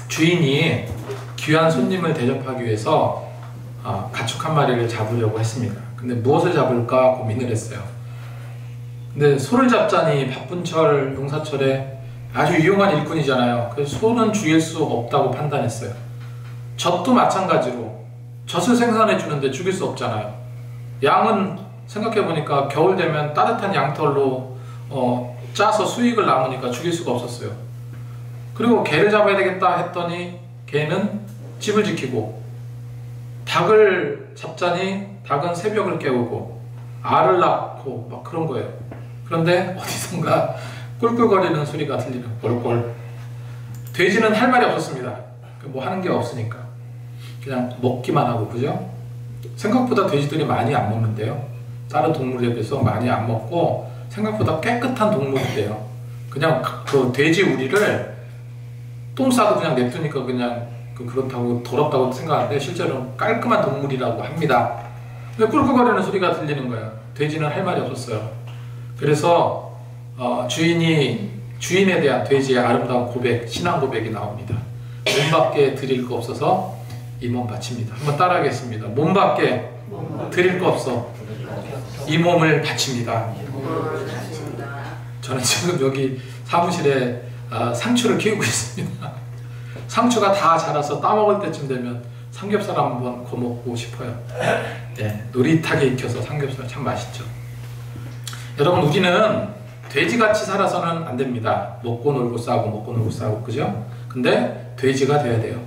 주인이 귀한 손님을 대접하기 위해서 가축 한 마리를 잡으려고 했습니다. 근데 무엇을 잡을까 고민을 했어요. 근데 소를 잡자니 바쁜 철, 농사철에 아주 유용한 일꾼이잖아요. 그래서 소는 죽일 수 없다고 판단했어요. 젖도 마찬가지로 젖을 생산해 주는데 죽일 수 없잖아요. 양은 생각해보니까 겨울 되면 따뜻한 양털로 짜서 수익을 남으니까 죽일 수가 없었어요. 그리고 개를 잡아야 되겠다 했더니 개는 집을 지키고, 닭을 잡자니 닭은 새벽을 깨우고 알을 낳고 막 그런 거예요. 그런데 어디선가 꿀꿀거리는 소리가 들리는 꼴꼴. 돼지는 할 말이 없었습니다. 뭐 하는 게 없으니까 그냥 먹기만 하고, 그죠? 생각보다 돼지들이 많이 안 먹는데요. 다른 동물에 비해서 많이 안 먹고 생각보다 깨끗한 동물이래요. 그냥 그 돼지 우리를 똥 싸도 그냥 냅두니까 그냥 그렇다고 더럽다고 생각하는데 실제로는 깔끔한 동물이라고 합니다. 근데 꿀꿀거리는 소리가 들리는 거예요. 돼지는 할 말이 없었어요. 그래서 주인에 대한 돼지의 아름다운 고백, 신앙 고백이 나옵니다. 몸밖에 드릴 거 없어서 이 몸 바칩니다. 한번 따라하겠습니다. 몸밖에 드릴 거 없어 이 몸을 바칩니다. 저는 지금 여기 사무실에 상추를 키우고 있습니다. 상추가 다 자라서 따먹을 때쯤 되면 삼겹살 한번 거먹고 싶어요. 네, 노릇하게 익혀서 삼겹살 참 맛있죠. 여러분, 우리는 돼지같이 살아서는 안 됩니다. 먹고 놀고 싸고 먹고 놀고 싸고, 그죠? 근데 돼지가 돼야 돼요.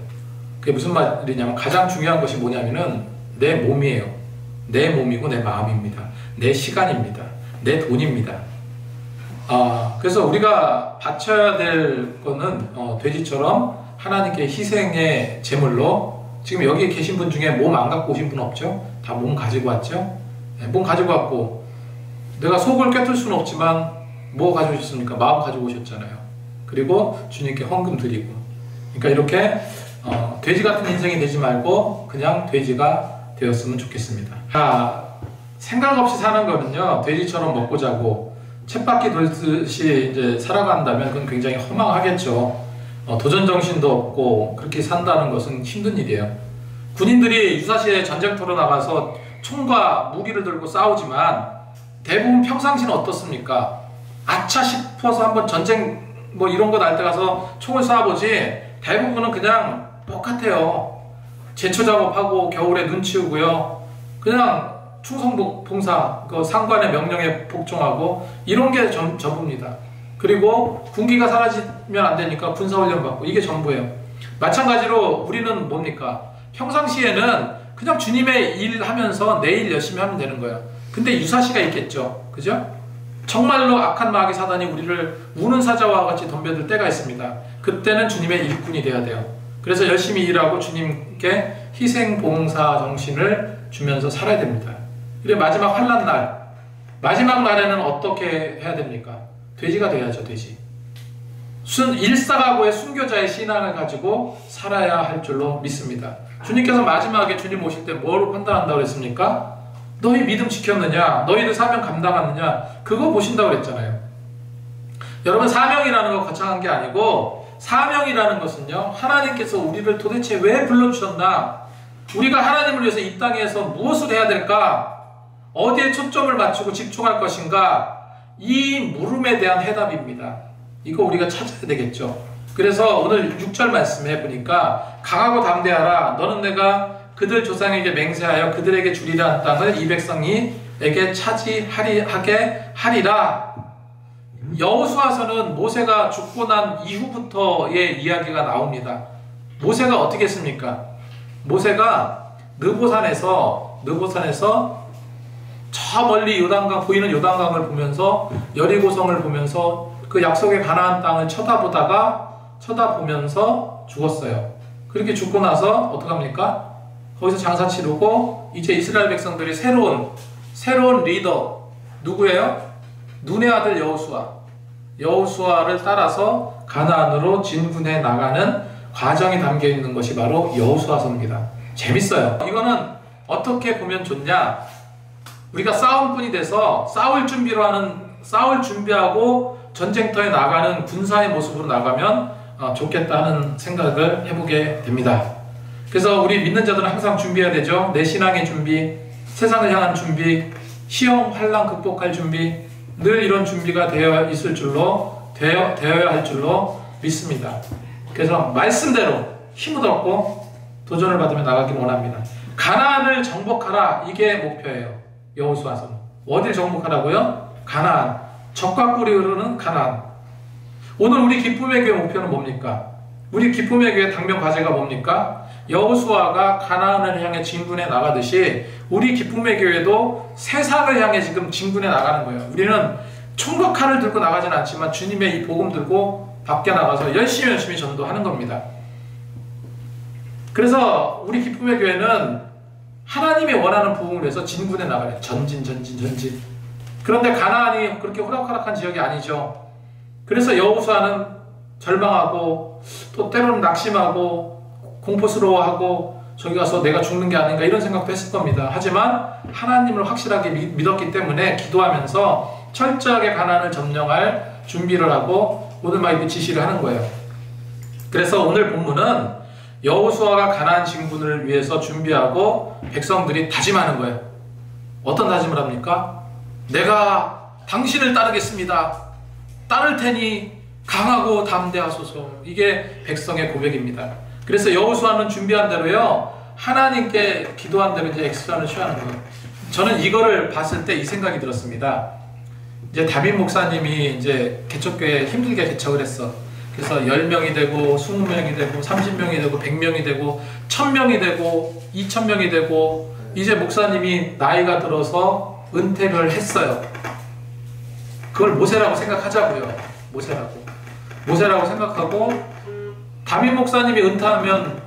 그게 무슨 말이냐면 가장 중요한 것이 뭐냐면은 내 몸이에요. 내 몸이고 내 마음입니다. 내 시간입니다. 내 돈입니다. 그래서 우리가 바쳐야 될 거는 돼지처럼 하나님께 희생의 제물로, 지금 여기 계신 분 중에 몸 안 갖고 오신 분 없죠? 다 몸 가지고 왔죠? 네, 몸 가지고 왔고, 내가 속을 꿰뚫을 수는 없지만 뭐 가지고 오셨습니까? 마음 가지고 오셨잖아요. 그리고 주님께 헌금 드리고. 그러니까 이렇게 돼지 같은 인생이 되지 말고 그냥 돼지가 되었으면 좋겠습니다. 생각 없이 사는 거는요, 돼지처럼 먹고 자고 쳇바퀴 돌듯이 이제 살아간다면 그건 굉장히 허망하겠죠. 도전 정신도 없고 그렇게 산다는 것은 힘든 일이에요. 군인들이 유사시에 전쟁터로 나가서 총과 무기를 들고 싸우지만 대부분 평상시는 어떻습니까? 아차 싶어서 한번 전쟁 뭐 이런 거 날 때 가서 총을 쏴보지 대부분은 그냥 똑같아요. 제초 작업하고 겨울에 눈 치우고요. 그냥 충성봉사, 그 상관의 명령에 복종하고 이런 게 전부입니다. 그리고 군기가 사라지면 안 되니까 군사훈련 받고, 이게 전부예요. 마찬가지로 우리는 뭡니까? 평상시에는 그냥 주님의 일 하면서 내 일 열심히 하면 되는 거예요. 근데 유사시가 있겠죠. 그죠? 정말로 악한 마귀 사단이 우리를 우는 사자와 같이 덤벼들 때가 있습니다. 그때는 주님의 일꾼이 돼야 돼요. 그래서 열심히 일하고 주님께 희생봉사 정신을 주면서 살아야 됩니다. 그리고 마지막 환난 날, 마지막 날에는 어떻게 해야 됩니까? 돼지가 돼야죠. 돼지. 일사각오의 순교자의 신앙을 가지고 살아야 할 줄로 믿습니다. 주님께서 마지막에 주님 오실 때 뭐로 판단한다고 그랬습니까? 너희 믿음 지켰느냐? 너희들 사명 감당하느냐? 그거 보신다고 그랬잖아요. 여러분, 사명이라는 거 거창한 게 아니고, 사명이라는 것은요, 하나님께서 우리를 도대체 왜 불러주셨나? 우리가 하나님을 위해서 이 땅에서 무엇을 해야 될까? 어디에 초점을 맞추고 집중할 것인가? 이 물음에 대한 해답입니다. 이거 우리가 찾아야 되겠죠. 그래서 오늘 6절 말씀해 보니까 강하고 담대하라. 너는 내가 그들 조상에게 맹세하여 그들에게 주리라 한 땅을 이 백성에게 차지하게 하리라. 여호수아서는 모세가 죽고 난 이후부터의 이야기가 나옵니다. 모세가 어떻게 했습니까? 모세가 느보산에서 저 멀리 요단강, 보이는 요단강을 보면서 여리고성을 보면서 그 약속의 가나안 땅을 쳐다보면서 죽었어요. 그렇게 죽고 나서 어떡합니까? 거기서 장사 치르고 이제 이스라엘 백성들이 새로운 리더 누구예요? 눈의 아들 여호수아를 따라서 가나안으로 진군해 나가는 과정이 담겨 있는 것이 바로 여호수아서입니다. 재밌어요. 이거는 어떻게 보면 좋냐? 우리가 싸움꾼이 돼서 싸울 준비하고 전쟁터에 나가는 군사의 모습으로 나가면 좋겠다 하는 생각을 해보게 됩니다. 그래서 우리 믿는 자들은 항상 준비해야 되죠. 내 신앙의 준비, 세상을 향한 준비, 시험, 환난 극복할 준비, 늘 이런 준비가 되어야 할 줄로 믿습니다. 그래서 말씀대로 힘을 얻고 도전을 받으며 나가길 원합니다. 가나안을 정복하라, 이게 목표예요. 여호수아서는 어딜 정복하라고요? 가나안, 젖과 꿀이 흐르는 가나안. 오늘 우리 기쁨의 교회 목표는 뭡니까? 우리 기쁨의 교회 당면 과제가 뭡니까? 여호수아가 가나안을 향해 진군해 나가듯이 우리 기쁨의 교회도 세상을 향해 지금 진군해 나가는 거예요. 우리는 총격칼을 들고 나가진 않지만 주님의 이 복음 들고 밖에 나가서 열심히 전도하는 겁니다. 그래서 우리 기쁨의 교회는 하나님이 원하는 부흥을 위해서 진군해 나가요. 전진. 그런데 가나안이 그렇게 호락호락한 지역이 아니죠. 그래서 여호수아는 절망하고 또 때로는 낙심하고 공포스러워하고 저기 가서 내가 죽는 게 아닌가 이런 생각도 했을 겁니다. 하지만 하나님을 확실하게 믿었기 때문에 기도하면서 철저하게 가나안을 점령할 준비를 하고 오늘 막 이렇게 지시를 하는 거예요. 그래서 오늘 본문은 여호수아가 가나안 진군을 위해서 준비하고 백성들이 다짐하는 거예요. 어떤 다짐을 합니까? 내가 당신을 따르겠습니다. 따를 테니 강하고 담대하소서. 이게 백성의 고백입니다. 그래서 여호수아는 준비한 대로요, 하나님께 기도한 대로 이제 액션을 취하는 거예요. 저는 이거를 봤을 때 이 생각이 들었습니다. 이제 다빈 목사님이 이제 개척교회 힘들게 개척을 했어. 그래서 10명이 되고 20명이 되고 30명이 되고 100명이 되고 1000명이 되고 2000명이 되고 이제 목사님이 나이가 들어서 은퇴를 했어요. 그걸 모세라고 생각하자고요. 모세라고 생각하고 다빈 목사님이 은퇴하면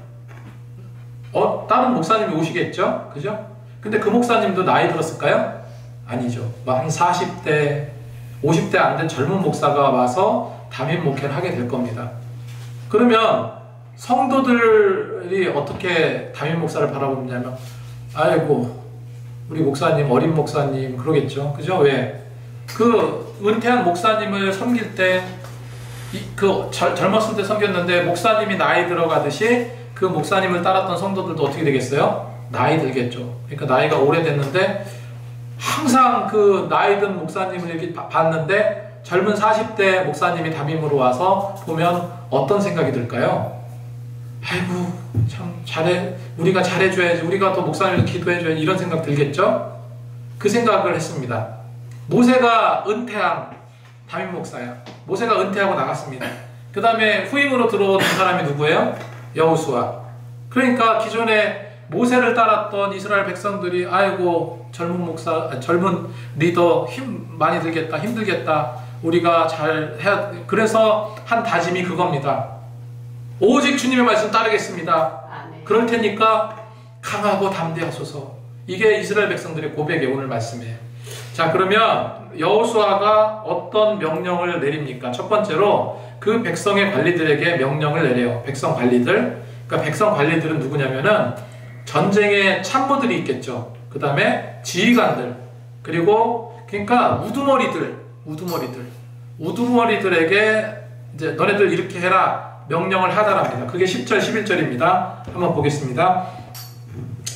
다른 목사님이 오시겠죠? 그죠? 근데 그 목사님도 나이 들었을까요? 아니죠. 한 40대 50대 안 된 젊은 목사가 와서 담임 목회를 하게 될 겁니다. 그러면 성도들이 어떻게 담임 목사를 바라보냐면 아이고 우리 목사님 어린 목사님 그러겠죠. 그죠? 왜? 그 은퇴한 목사님을 섬길 때 젊었을 때 섬겼는데 목사님이 나이 들어가듯이 그 목사님을 따랐던 성도들도 어떻게 되겠어요? 나이 들겠죠. 그러니까 나이가 오래됐는데 항상 그 나이 든 목사님을 이렇게 봤는데 젊은 40대 목사님이 담임으로 와서 보면 어떤 생각이 들까요? 아이고 참 우리가 잘해줘야지, 우리가 더 목사님을 기도해줘야지, 이런 생각 들겠죠? 그 생각을 했습니다. 모세가 은퇴한 담임 목사야. 모세가 은퇴하고 나갔습니다. 그 다음에 후임으로 들어온 사람이 누구예요? 여호수아. 그러니까 기존에 모세를 따랐던 이스라엘 백성들이 아이고 젊은 리더 많이 들겠다, 힘들겠다, 우리가 잘 해야. 그래서 한 다짐이 그겁니다. 오직 주님의 말씀 따르겠습니다. 그럴 테니까 강하고 담대하소서. 이게 이스라엘 백성들의 고백의 오늘 말씀이에요. 자, 그러면 여호수아가 어떤 명령을 내립니까? 첫 번째로 그 백성의 관리들에게 명령을 내려요. 백성 관리들. 그러니까 백성 관리들은 누구냐면은 전쟁의 참모들이 있겠죠. 그 다음에 지휘관들, 그리고 그러니까 우두머리들에게 이제 너네들 이렇게 해라 명령을 하다랍니다. 그게 10절 11절입니다. 한번 보겠습니다.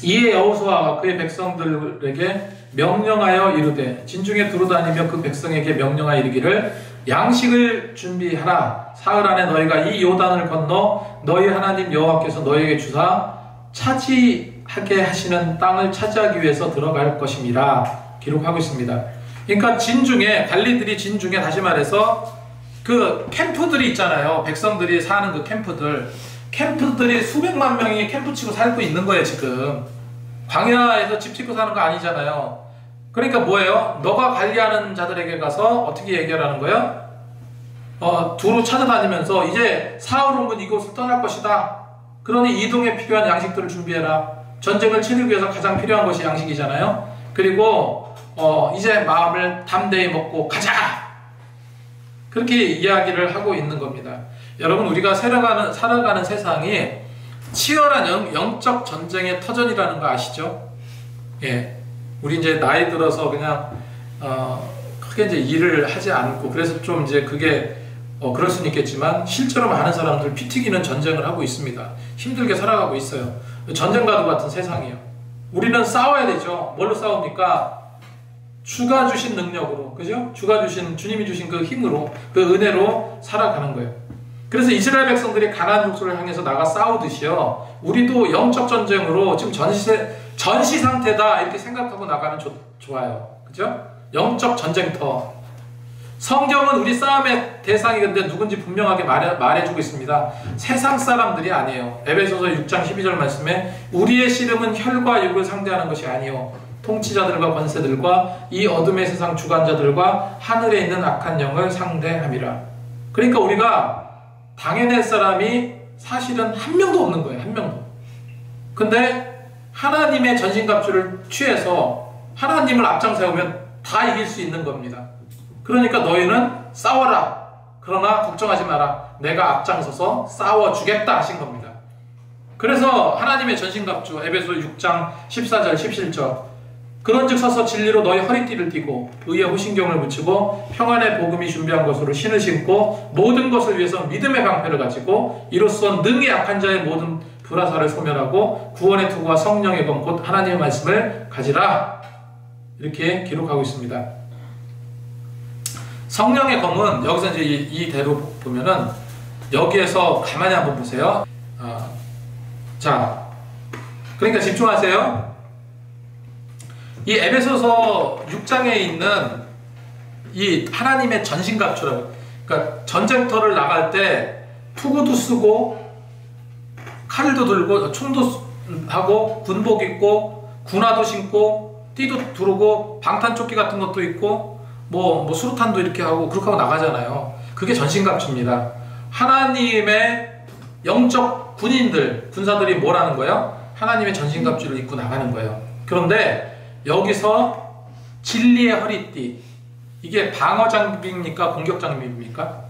이에 여호수아가 그의 백성들에게 명령하여 이르되 진중에 두루다니며 그 백성에게 명령하여 이르기를 양식을 준비하라. 사흘 안에 너희가 이 요단을 건너 너희 하나님 여호와께서 너희에게 주사 차지하게 하시는 땅을 차지하기 위해서 들어갈 것임이라 기록하고 있습니다. 그러니까 진중에 관리들이 진중에 다시 말해서 그 캠프들이 있잖아요. 백성들이 사는 그 캠프들이 수백만 명이 캠프 치고 살고 있는 거예요. 지금 광야에서 집 짓고 사는 거 아니잖아요. 그러니까 뭐예요? 너가 관리하는 자들에게 가서 어떻게 얘기하라는 거예요? 두루 찾아다니면서 이제 사흘 후면 이곳을 떠날 것이다. 그러니 이동에 필요한 양식들을 준비해라. 전쟁을 치르기 위해서 가장 필요한 것이 양식이잖아요. 그리고 이제 마음을 담대히 먹고 가자. 그렇게 이야기를 하고 있는 겁니다. 여러분, 우리가 살아가는 세상이 치열한 영적 전쟁의 터전이라는 거 아시죠? 예, 우리 이제 나이 들어서 그냥 크게 이제 일을 하지 않고 그래서 좀 이제 그게 그럴 수는 있겠지만 실제로 많은 사람들 피 튀기는 전쟁을 하고 있습니다. 힘들게 살아가고 있어요. 전쟁과도 같은 세상이에요. 우리는 싸워야 되죠. 뭘로 싸웁니까? 주가 주신 능력으로, 그죠? 주가 주신, 주님이 주신 그 힘으로, 그 은혜로 살아가는 거예요. 그래서 이스라엘 백성들이 가나안 족속을 향해서 나가 싸우듯이요, 우리도 영적 전쟁으로 지금 전시 상태다 이렇게 생각하고 나가면 좋아요. 그죠? 영적 전쟁터. 성경은 우리 싸움의 대상이 근데 누군지 분명하게 말해주고 있습니다. 세상 사람들이 아니에요. 에베소서 6장 12절 말씀에 우리의 씨름은 혈과 육을 상대하는 것이 아니요 통치자들과 권세들과 이 어둠의 세상 주관자들과 하늘에 있는 악한 영을 상대함이라. 그러니까 우리가 당해낼 사람이 사실은 한 명도 없는 거예요. 한 명도. 근데 하나님의 전신갑주를 취해서 하나님을 앞장 세우면 다 이길 수 있는 겁니다. 그러니까 너희는 싸워라. 그러나 걱정하지 마라. 내가 앞장서서 싸워주겠다 하신 겁니다. 그래서 하나님의 전신갑주 에베소 6장 14절 17절 그런즉 서서 진리로 너희 허리띠를 띠고 의의 호신경을 붙이고 평안의 복음이 준비한 것으로 신을 신고 모든 것을 위해서 믿음의 방패를 가지고 이로써 능히 약한 자의 모든 불화살을 소멸하고 구원의 투구와 성령의 검 곧 하나님의 말씀을 가지라. 이렇게 기록하고 있습니다. 성령의 검은 여기서 이제 이대로 보면은 여기에서 가만히 한번 보세요. 자, 그러니까 집중하세요. 이 에베소서 6장에 있는 이 하나님의 전신갑주라고, 그러니까 전쟁터를 나갈 때 투구도 쓰고 칼도 들고 총도 하고 군복 입고 군화도 신고 띠도 두르고 방탄조끼 같은 것도 있고 뭐 수류탄도 이렇게 하고 그렇게 하고 나가잖아요. 그게 전신갑주입니다. 하나님의 영적 군인들, 군사들이 뭘 하는 거예요? 하나님의 전신갑주를 입고 나가는 거예요. 그런데 여기서 진리의 허리띠, 이게 방어 장비입니까? 공격 장비입니까?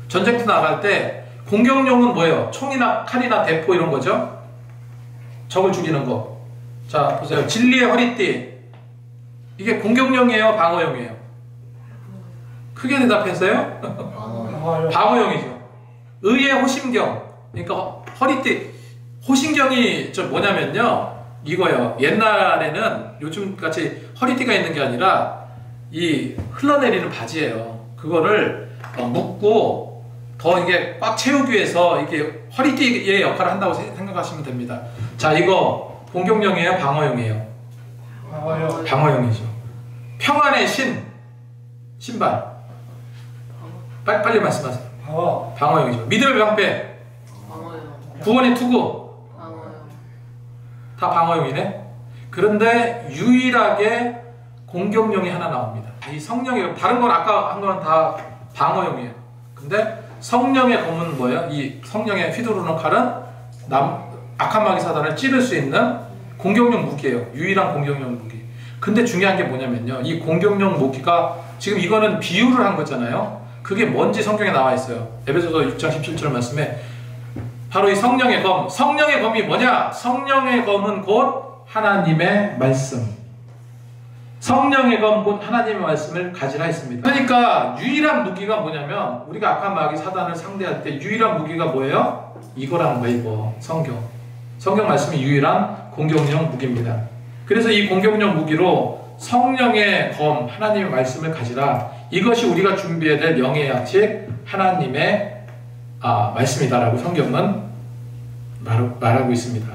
전쟁터 나갈 때 공격용은 뭐예요? 총이나 칼이나 대포 이런 거죠? 적을 죽이는 거. 자, 보세요. 진리의 허리띠, 이게 공격용이에요? 방어용이에요? 크게 대답했어요? 방어용이죠. 의의 호심경, 그러니까 허리띠, 호심경이 뭐냐면요, 이거요. 옛날에는 요즘같이 허리띠가 있는 게 아니라 이 흘러내리는 바지예요. 그거를 묶고 더 이게 꽉 채우기 위해서 이렇게 허리띠의 역할을 한다고 생각하시면 됩니다. 자, 이거 공격용이에요? 방어용이에요? 방어용이죠. 평안의 신발. 빨리 말씀하세요. 방어용이죠. 믿음의 방패. 구원의 투구. 다 방어용이네. 그런데 유일하게 공격용이 하나 나옵니다. 이 성령의, 다른 건 아까 한 거는 다 방어용이에요. 근데 성령의 검은 뭐예요? 이 성령의 휘두르는 칼은 악한 마귀 사단을 찌를 수 있는 공격용 무기예요. 유일한 공격용 무기. 근데 중요한 게 뭐냐면요, 이 공격용 무기가 지금 이거는 비유를 한 거잖아요. 그게 뭔지 성경에 나와 있어요. 에베소서 6장 17절 말씀에 바로 이 성령의 검. 성령의 검이 뭐냐? 성령의 검은 곧 하나님의 말씀. 성령의 검 곧 하나님의 말씀을 가지라 했습니다. 그러니까 유일한 무기가 뭐냐면, 우리가 악한 마귀 사단을 상대할 때 유일한 무기가 뭐예요? 이거라는 거예요. 이거 성경. 성경 말씀이 유일한 공격용 무기입니다. 그래서 이 공격용 무기로 성령의 검, 하나님의 말씀을 가지라. 이것이 우리가 준비해야 될 영의 약식, 하나님의 말씀이다라고 성경은 말하고 있습니다.